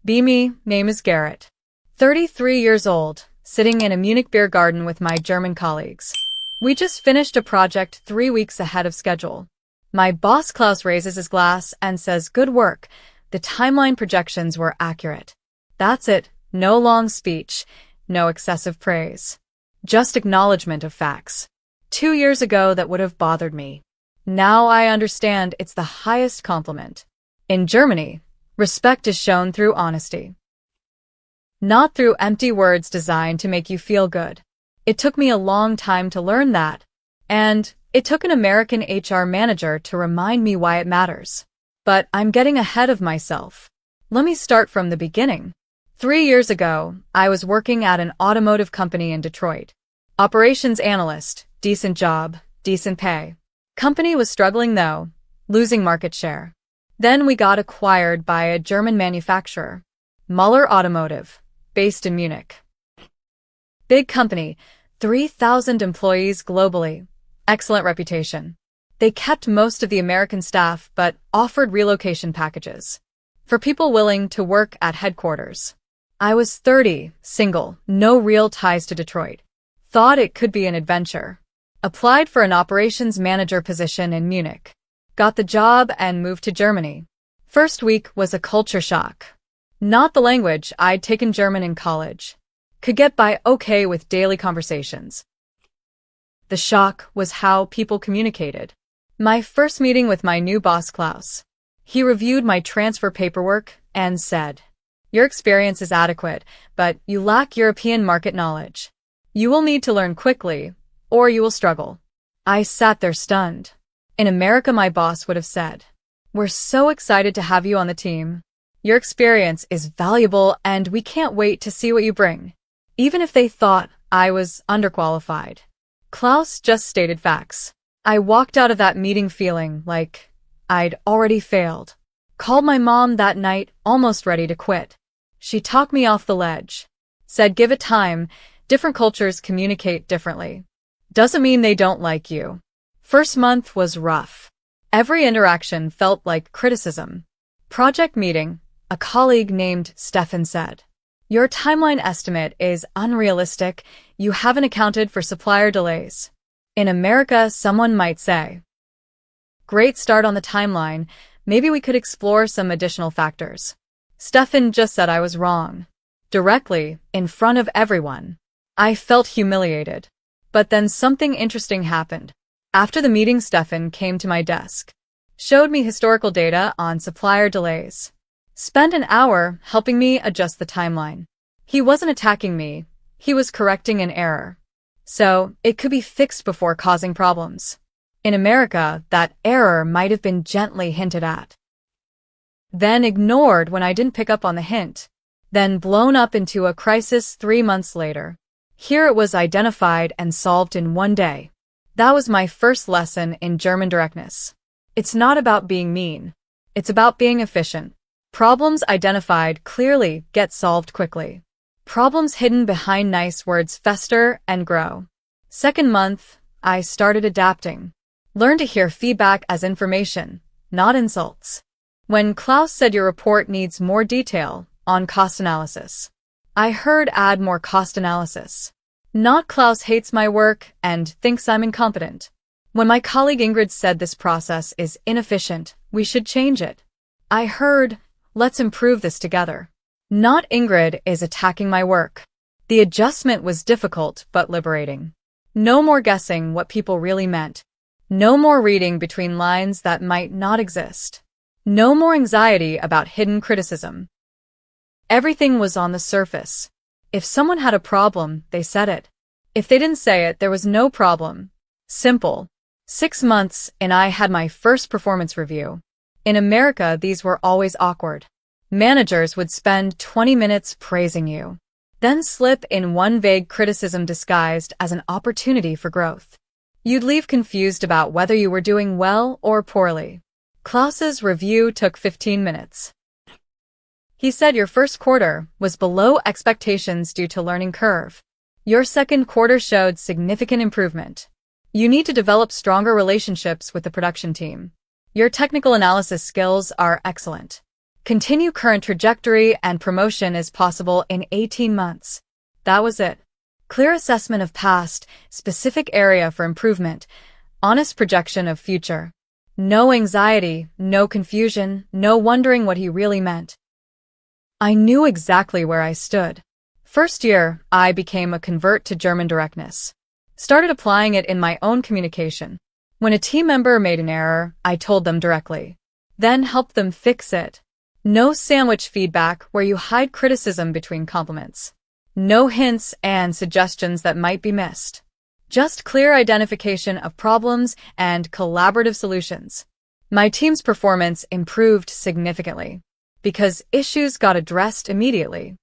Be me, name is Garrett. 33 years old, sitting in a Munich beer garden with my German colleagues. We just finished a project 3 weeks ahead of schedule. My boss Klaus raises his glass and says, "Good work. The timeline projections were accurate." That's it. No long speech, no excessive praise. Just acknowledgement of facts. 2 years ago that would have bothered me. Now I understand it's the highest compliment. In Germany, respect is shown through honesty. Not through empty words designed to make you feel good. It took me a long time to learn that. And it took an American HR manager to remind me why it matters. But I'm getting ahead of myself. Let me start from the beginning. 3 years ago, I was working at an automotive company in Detroit. Operations analyst, decent job, decent pay. Company was struggling though, losing market share. Then we got acquired by a German manufacturer, Muller Automotive, based in Munich. Big company, 3,000 employees globally, excellent reputation. They kept most of the American staff but offered relocation packages for people willing to work at headquarters. I was 30, single, no real ties to Detroit. Thought it could be an adventure. Applied for an operations manager position in Munich. Got the job and moved to Germany. First week was a culture shock. Not the language, I'd taken German in college. Could get by okay with daily conversations. The shock was how people communicated. My first meeting with my new boss Klaus. He reviewed my transfer paperwork and said, "Your experience is adequate, but you lack European market knowledge. You will need to learn quickly, or you will struggle." I sat there stunned. In America, my boss would have said, "We're so excited to have you on the team. Your experience is valuable and we can't wait to see what you bring." Even if they thought I was underqualified. Klaus just stated facts. I walked out of that meeting feeling like I'd already failed. Called my mom that night, almost ready to quit. She talked me off the ledge. Said, "Give it time. Different cultures communicate differently. Doesn't mean they don't like you." First month was rough. Every interaction felt like criticism. Project meeting, a colleague named Stefan said, "Your timeline estimate is unrealistic. You haven't accounted for supplier delays." In America, someone might say, "Great start on the timeline. Maybe we could explore some additional factors." Stefan just said I was wrong. Directly, in front of everyone. I felt humiliated. But then something interesting happened. After the meeting, Stefan came to my desk. Showed me historical data on supplier delays. Spent an hour helping me adjust the timeline. He wasn't attacking me. He was correcting an error. So, it could be fixed before causing problems. In America, that error might have been gently hinted at. Then ignored when I didn't pick up on the hint. Then blown up into a crisis 3 months later. Here it was identified and solved in one day. That was my first lesson in German directness. It's not about being mean. It's about being efficient. Problems identified clearly get solved quickly. Problems hidden behind nice words fester and grow. Second month, I started adapting. Learned to hear feedback as information, not insults. When Klaus said your report needs more detail on cost analysis, I heard add more cost analysis. Not Klaus hates my work and thinks I'm incompetent. When my colleague Ingrid said this process is inefficient, we should change it, I heard, let's improve this together. Not Ingrid is attacking my work. The adjustment was difficult but liberating. No more guessing what people really meant. No more reading between lines that might not exist. No more anxiety about hidden criticism. Everything was on the surface. If someone had a problem, they said it. If they didn't say it, there was no problem. Simple. 6 months, and I had my first performance review. In America, these were always awkward. Managers would spend 20 minutes praising you, then slip in one vague criticism disguised as an opportunity for growth. You'd leave confused about whether you were doing well or poorly. Klaus's review took 15 minutes. He said your first quarter was below expectations due to learning curve. Your second quarter showed significant improvement. You need to develop stronger relationships with the production team. Your technical analysis skills are excellent. Continue current trajectory and promotion is possible in 18 months. That was it. Clear assessment of past, specific area for improvement, honest projection of future. No anxiety, no confusion, no wondering what he really meant. I knew exactly where I stood. First year, I became a convert to German directness. Started applying it in my own communication. When a team member made an error, I told them directly. Then helped them fix it. No sandwich feedback where you hide criticism between compliments. No hints and suggestions that might be missed. Just clear identification of problems and collaborative solutions. My team's performance improved significantly because issues got addressed immediately.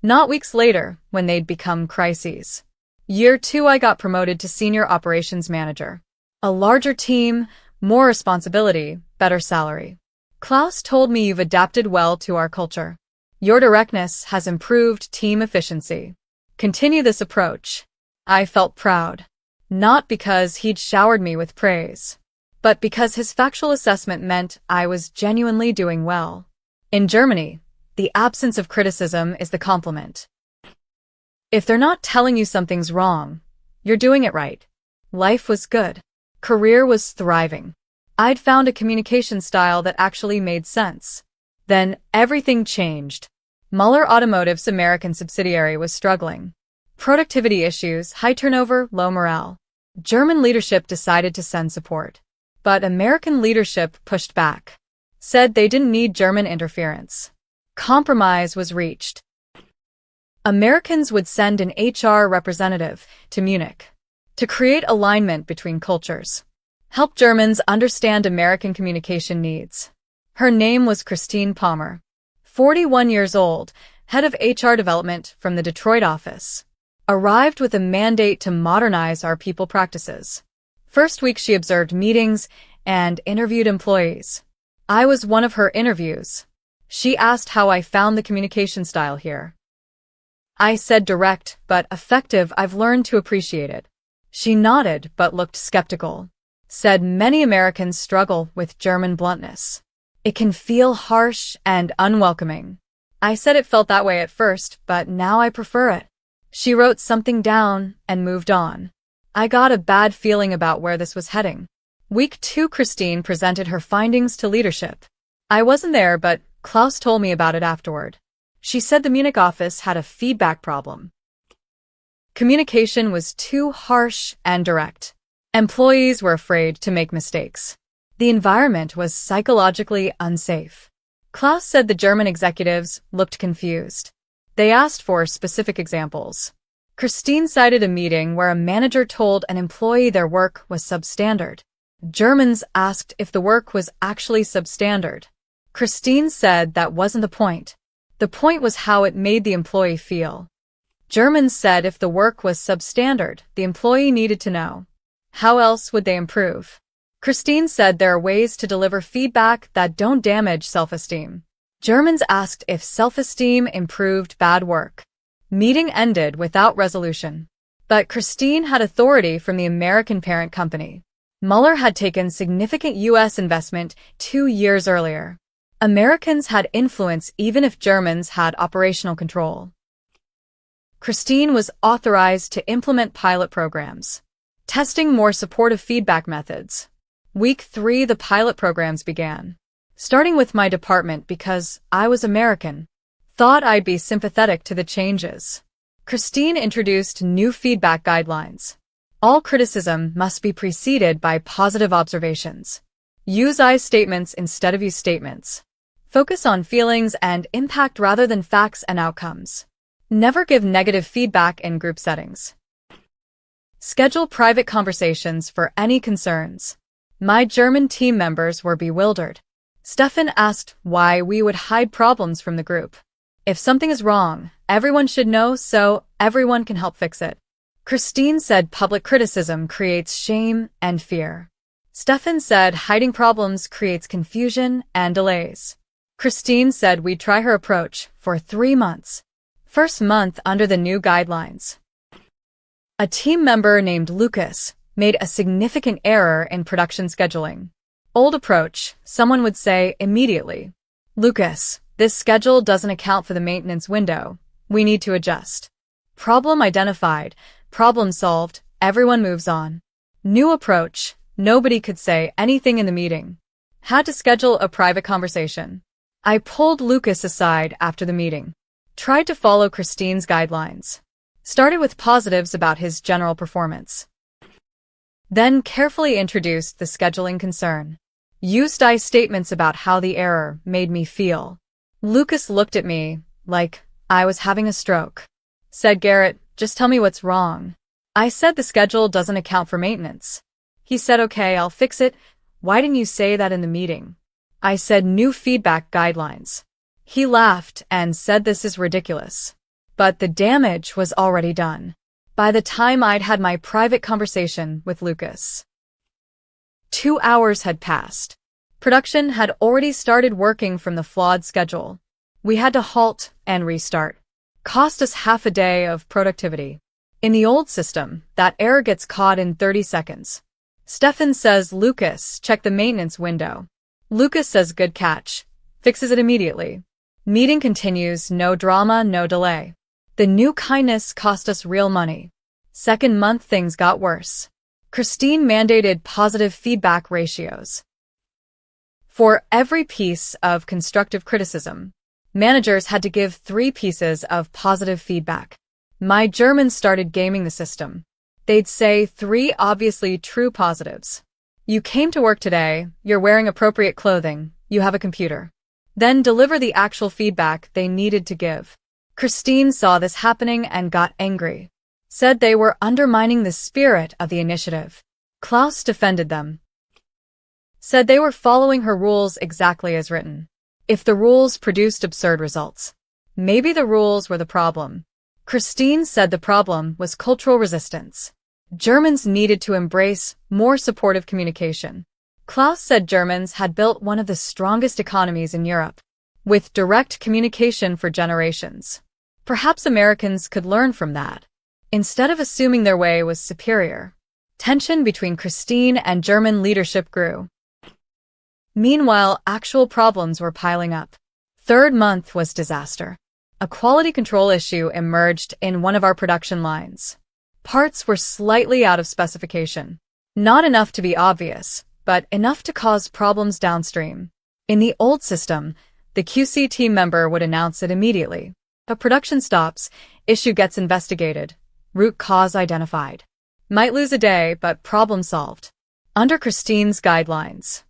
Not weeks later, when they'd become crises. Year 2, I got promoted to Senior Operations Manager. A larger team, more responsibility, better salary. Klaus told me you've adapted well to our culture. Your directness has improved team efficiency. Continue this approach. I felt proud. Not because he'd showered me with praise, but because his factual assessment meant I was genuinely doing well. In Germany, the absence of criticism is the compliment. If they're not telling you something's wrong, you're doing it right. Life was good. Career was thriving. I'd found a communication style that actually made sense. Then everything changed. Muller Automotive's American subsidiary was struggling. Productivity issues, high turnover, low morale. German leadership decided to send support. But American leadership pushed back. Said they didn't need German interference. Compromise was reached. Americans would send an HR representative to Munich to create alignment between cultures. Help Germans understand American communication needs. Her name was Christine Palmer, 41 years old, head of HR development from the Detroit office. Arrived with a mandate to modernize our people practices. First week she observed meetings and interviewed employees. I was one of her interviews. She asked how I found the communication style here. I said direct but effective. I've learned to appreciate it. She nodded but looked skeptical. Said many Americans struggle with German bluntness. It can feel harsh and unwelcoming. I said it felt that way at first, but now I prefer it. She wrote something down and moved on. I got a bad feeling about where this was heading. Week 2, Christine presented her findings to leadership. I wasn't there, but Klaus told me about it afterward. She said the Munich office had a feedback problem. Communication was too harsh and direct. Employees were afraid to make mistakes. The environment was psychologically unsafe. Klaus said the German executives looked confused. They asked for specific examples. Christine cited a meeting where a manager told an employee their work was substandard. Germans asked if the work was actually substandard. Christine said that wasn't the point. The point was how it made the employee feel. Germans said if the work was substandard, the employee needed to know. How else would they improve? Christine said there are ways to deliver feedback that don't damage self-esteem. Germans asked if self-esteem improved bad work. Meeting ended without resolution. But Christine had authority from the American parent company. Muller had taken significant U.S. investment 2 years earlier. Americans had influence even if Germans had operational control. Christine was authorized to implement pilot programs, testing more supportive feedback methods. Week 3, the pilot programs began. Starting with my department because I was American. Thought I'd be sympathetic to the changes. Christine introduced new feedback guidelines. All criticism must be preceded by positive observations. Use I statements instead of you statements. Focus on feelings and impact rather than facts and outcomes. Never give negative feedback in group settings. Schedule private conversations for any concerns. My German team members were bewildered. Stefan asked why we would hide problems from the group. If something is wrong, everyone should know so everyone can help fix it. Christine said public criticism creates shame and fear. Stefan said hiding problems creates confusion and delays. Christine said we'd try her approach for 3 months. First month under the new guidelines. A team member named Lucas made a significant error in production scheduling. Old approach, someone would say immediately. Lucas, this schedule doesn't account for the maintenance window. We need to adjust. Problem identified. Problem solved. Everyone moves on. New approach. Nobody could say anything in the meeting. Had to schedule a private conversation. I pulled Lucas aside after the meeting. Tried to follow Christine's guidelines. Started with positives about his general performance. Then carefully introduced the scheduling concern. Used I statements about how the error made me feel. Lucas looked at me like I was having a stroke. Said, Garrett, just tell me what's wrong. I said the schedule doesn't account for maintenance. He said, okay, I'll fix it. Why didn't you say that in the meeting? I said, new feedback guidelines. He laughed and said this is ridiculous. But the damage was already done. By the time I'd had my private conversation with Lucas, 2 hours had passed. Production had already started working from the flawed schedule. We had to halt and restart. Cost us half a day of productivity. In the old system, that error gets caught in 30 seconds. Stefan says, Lucas, check the maintenance window. Lucas says, good catch. Fixes it immediately. Meeting continues, no drama, no delay. The new kindness cost us real money. Second month, things got worse. Christine mandated positive feedback ratios. For every piece of constructive criticism, managers had to give 3 pieces of positive feedback. My Germans started gaming the system. They'd say 3 obviously true positives. You came to work today, you're wearing appropriate clothing, you have a computer. Then deliver the actual feedback they needed to give. Christine saw this happening and got angry. Said they were undermining the spirit of the initiative. Klaus defended them. Said they were following her rules exactly as written. If the rules produced absurd results, maybe the rules were the problem. Christine said the problem was cultural resistance. Germans needed to embrace more supportive communication. Klaus said Germans had built one of the strongest economies in Europe, with direct communication for generations. Perhaps Americans could learn from that, instead of assuming their way was superior. Tension between Christine and German leadership grew. Meanwhile, actual problems were piling up. Third month was disaster. A quality control issue emerged in one of our production lines. Parts were slightly out of specification. Not enough to be obvious, but enough to cause problems downstream. In the old system, the QC team member would announce it immediately. But production stops, issue gets investigated, root cause identified. Might lose a day, but problem solved. Under Christine's guidelines,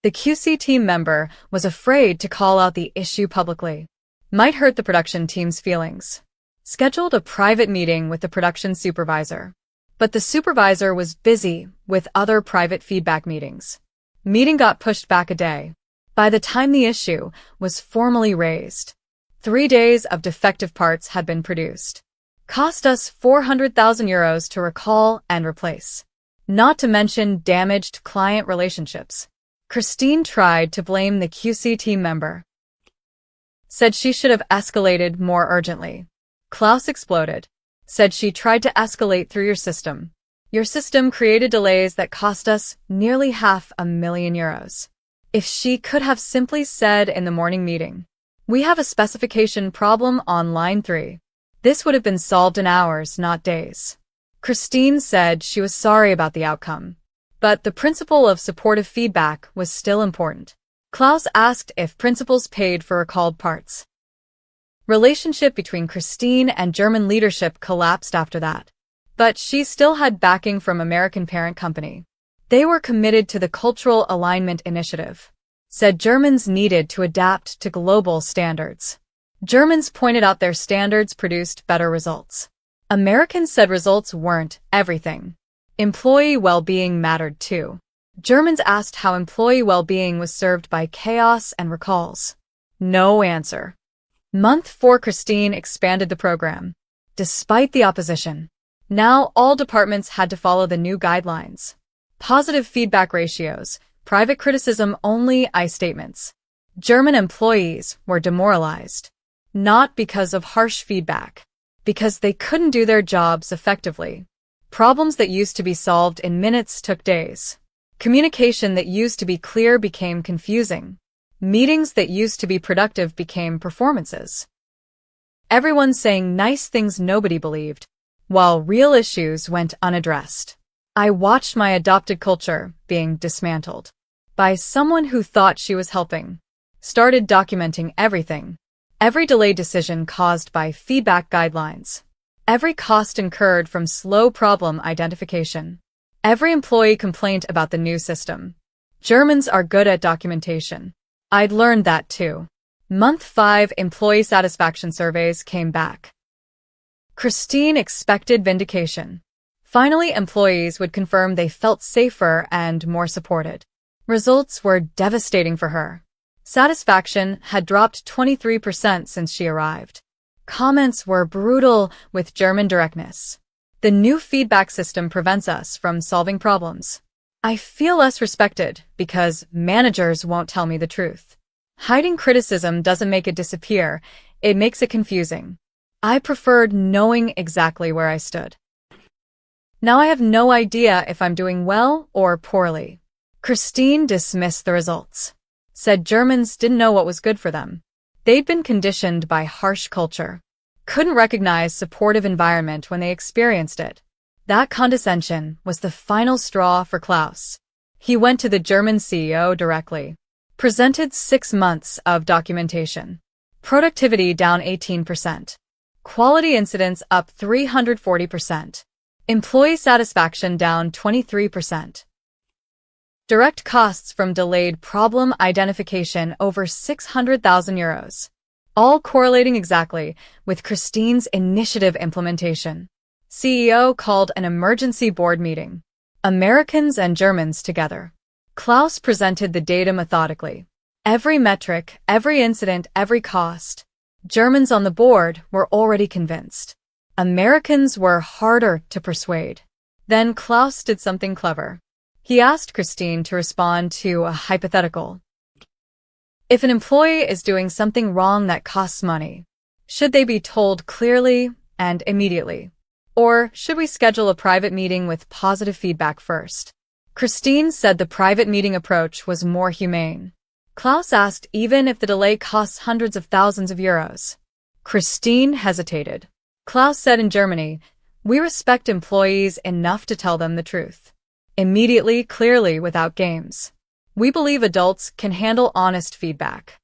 the QC team member was afraid to call out the issue publicly. Might hurt the production team's feelings. Scheduled a private meeting with the production supervisor. But the supervisor was busy with other private feedback meetings. Meeting got pushed back a day. By the time the issue was formally raised, 3 days of defective parts had been produced. Cost us 400,000 euros to recall and replace. Not to mention damaged client relationships. Christine tried to blame the QC team member. Said she should have escalated more urgently. Klaus exploded. Said she tried to escalate through your system. Your system created delays that cost us nearly 500,000 euros. If she could have simply said in the morning meeting, we have a specification problem on line 3. This would have been solved in hours, not days. Christine said she was sorry about the outcome. But the principle of supportive feedback was still important. Klaus asked if principals paid for recalled parts. Relationship between Christine and German leadership collapsed after that. But she still had backing from American parent company. They were committed to the Cultural Alignment Initiative. Said Germans needed to adapt to global standards. Germans pointed out their standards produced better results. Americans said results weren't everything. Employee well-being mattered too. Germans asked how employee well-being was served by chaos and recalls. No answer. Month 4, Christine expanded the program. Despite the opposition. Now all departments had to follow the new guidelines. Positive feedback ratios, private criticism only I statements. German employees were demoralized. Not because of harsh feedback. Because they couldn't do their jobs effectively. Problems that used to be solved in minutes took days. Communication that used to be clear became confusing. Meetings that used to be productive became performances. Everyone saying nice things nobody believed, while real issues went unaddressed. I watched my adopted culture being dismantled by someone who thought she was helping. Started documenting everything. Every delayed decision caused by feedback guidelines. Every cost incurred from slow problem identification. Every employee complaint about the new system. Germans are good at documentation. I'd learned that too. Month 5 employee satisfaction surveys came back. Christine expected vindication. Finally, employees would confirm they felt safer and more supported. Results were devastating for her. Satisfaction had dropped 23% since she arrived. Comments were brutal with German directness. The new feedback system prevents us from solving problems. I feel less respected because managers won't tell me the truth. Hiding criticism doesn't make it disappear, it makes it confusing. I preferred knowing exactly where I stood. Now I have no idea if I'm doing well or poorly. Christine dismissed the results. Said Germans didn't know what was good for them. They'd been conditioned by harsh culture. Couldn't recognize supportive environment when they experienced it. That condescension was the final straw for Klaus. He went to the German CEO directly. Presented 6 months of documentation. Productivity down 18%. Quality incidents up 340%. Employee satisfaction down 23%. Direct costs from delayed problem identification over 600,000 euros. All correlating exactly with Christine's initiative implementation. CEO called an emergency board meeting. Americans and Germans together. Klaus presented the data methodically. Every metric, every incident, every cost. Germans on the board were already convinced. Americans were harder to persuade. Then Klaus did something clever. He asked Christine to respond to a hypothetical. If an employee is doing something wrong that costs money, should they be told clearly and immediately? Or should we schedule a private meeting with positive feedback first? Christine said the private meeting approach was more humane. Klaus asked even if the delay costs hundreds of thousands of euros. Christine hesitated. Klaus said in Germany, "We respect employees enough to tell them the truth. Immediately, clearly, without games. We believe adults can handle honest feedback.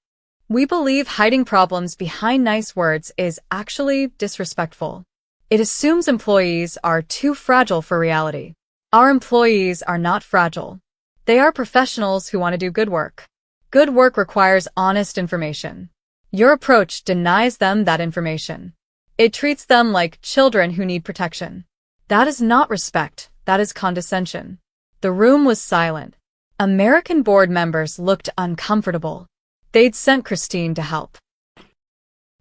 We believe hiding problems behind nice words is actually disrespectful. It assumes employees are too fragile for reality. Our employees are not fragile. They are professionals who want to do good work. Good work requires honest information. Your approach denies them that information. It treats them like children who need protection. That is not respect, that is condescension." The room was silent. American board members looked uncomfortable. They'd sent Christine to help.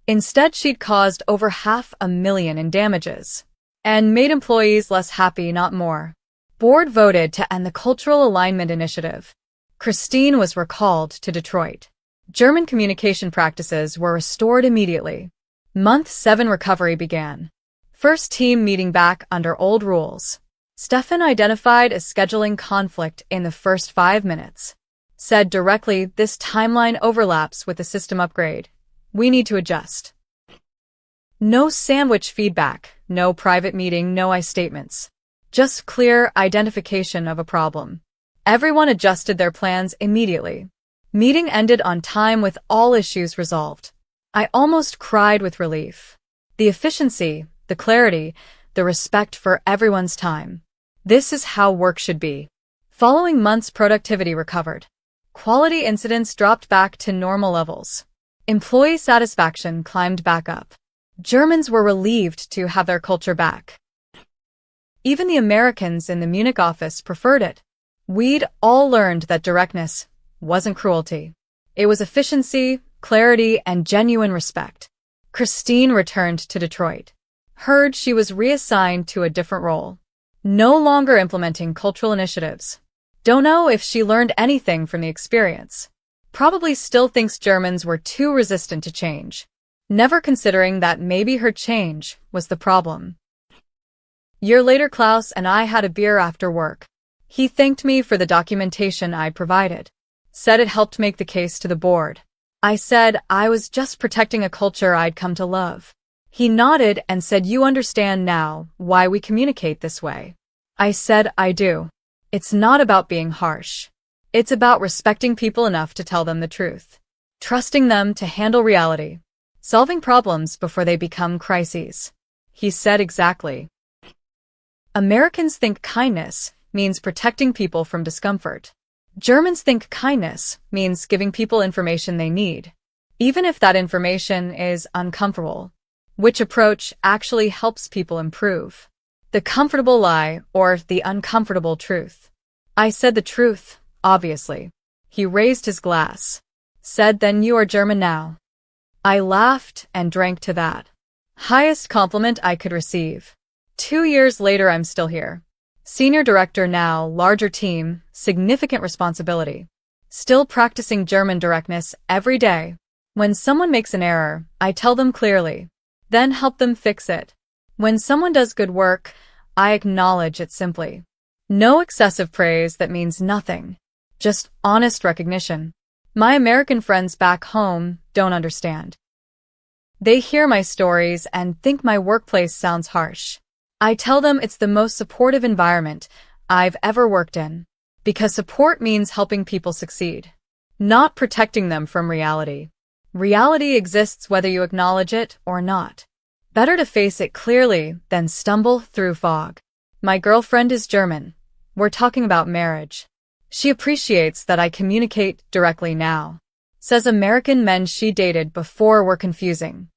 Instead, she'd caused over $500,000 in damages and made employees less happy, not more. Board voted to end the Cultural Alignment Initiative. Christine was recalled to Detroit. German communication practices were restored immediately. Month 7 recovery began. First team meeting back under old rules. Stefan identified a scheduling conflict in the first 5 minutes. Said directly, "This timeline overlaps with the system upgrade. We need to adjust." No sandwich feedback, no private meeting, no I statements. Just clear identification of a problem. Everyone adjusted their plans immediately. Meeting ended on time with all issues resolved. I almost cried with relief. The efficiency, the clarity, the respect for everyone's time. This is how work should be. Following months, productivity recovered. Quality incidents dropped back to normal levels. Employee satisfaction climbed back up. Germans were relieved to have their culture back. Even the Americans in the Munich office preferred it. We'd all learned that directness wasn't cruelty. It was efficiency, clarity, and genuine respect. Christine returned to Detroit. Heard she was reassigned to a different role. No longer implementing cultural initiatives. Don't know if she learned anything from the experience. Probably still thinks Germans were too resistant to change. Never considering that maybe her change was the problem. Year later, Klaus and I had a beer after work. He thanked me for the documentation I provided. Said it helped make the case to the board. I said I was just protecting a culture I'd come to love. He nodded and said, "You understand now why we communicate this way." I said, "I do. It's not about being harsh. It's about respecting people enough to tell them the truth. Trusting them to handle reality. Solving problems before they become crises." He said, "Exactly. Americans think kindness means protecting people from discomfort. Germans think kindness means giving people information they need, even if that information is uncomfortable." Which approach actually helps people improve? The comfortable lie or the uncomfortable truth? I said the truth, obviously. He raised his glass. Said, "Then you are German now." I laughed and drank to that. Highest compliment I could receive. 2 years later, I'm still here. Senior director now, larger team, significant responsibility. Still practicing German directness every day. When someone makes an error, I tell them clearly, then help them fix it. When someone does good work, I acknowledge it simply. No excessive praise that means nothing. Just honest recognition. My American friends back home don't understand. They hear my stories and think my workplace sounds harsh. I tell them it's the most supportive environment I've ever worked in. Because support means helping people succeed, not protecting them from reality. Reality exists whether you acknowledge it or not. Better to face it clearly than stumble through fog. My girlfriend is German. We're talking about marriage. She appreciates that I communicate directly now. Says American men she dated before were confusing.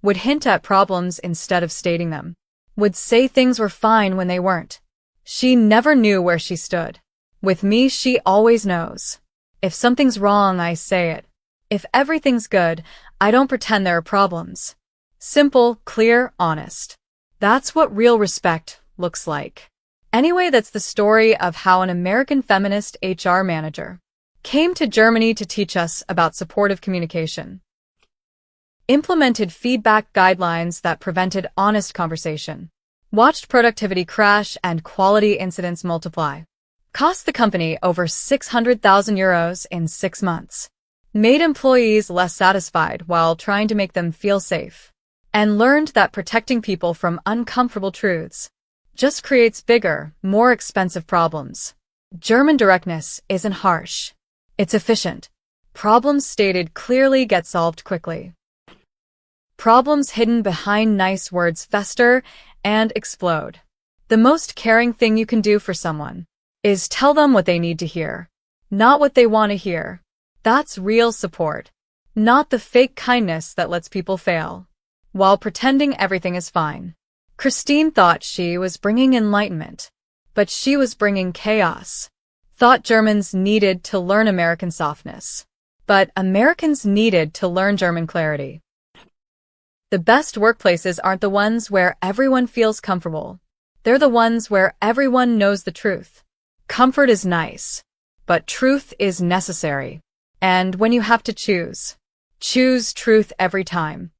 Would hint at problems instead of stating them. Would say things were fine when they weren't. She never knew where she stood. With me, she always knows. If something's wrong, I say it. If everything's good, I don't pretend there are problems. Simple, clear, honest. That's what real respect looks like. Anyway, that's the story of how an American feminist HR manager came to Germany to teach us about supportive communication. Implemented feedback guidelines that prevented honest conversation. Watched productivity crash and quality incidents multiply. Cost the company over 600,000 euros in 6 months. Made employees less satisfied while trying to make them feel safe. And learned that protecting people from uncomfortable truths just creates bigger, more expensive problems. German directness isn't harsh. It's efficient. Problems stated clearly get solved quickly. Problems hidden behind nice words fester and explode. The most caring thing you can do for someone is tell them what they need to hear, not what they want to hear. That's real support, not the fake kindness that lets people fail while pretending everything is fine. Christine thought she was bringing enlightenment, but she was bringing chaos. Thought Germans needed to learn American softness, but Americans needed to learn German clarity. The best workplaces aren't the ones where everyone feels comfortable. They're the ones where everyone knows the truth. Comfort is nice, but truth is necessary. And when you have to choose truth every time.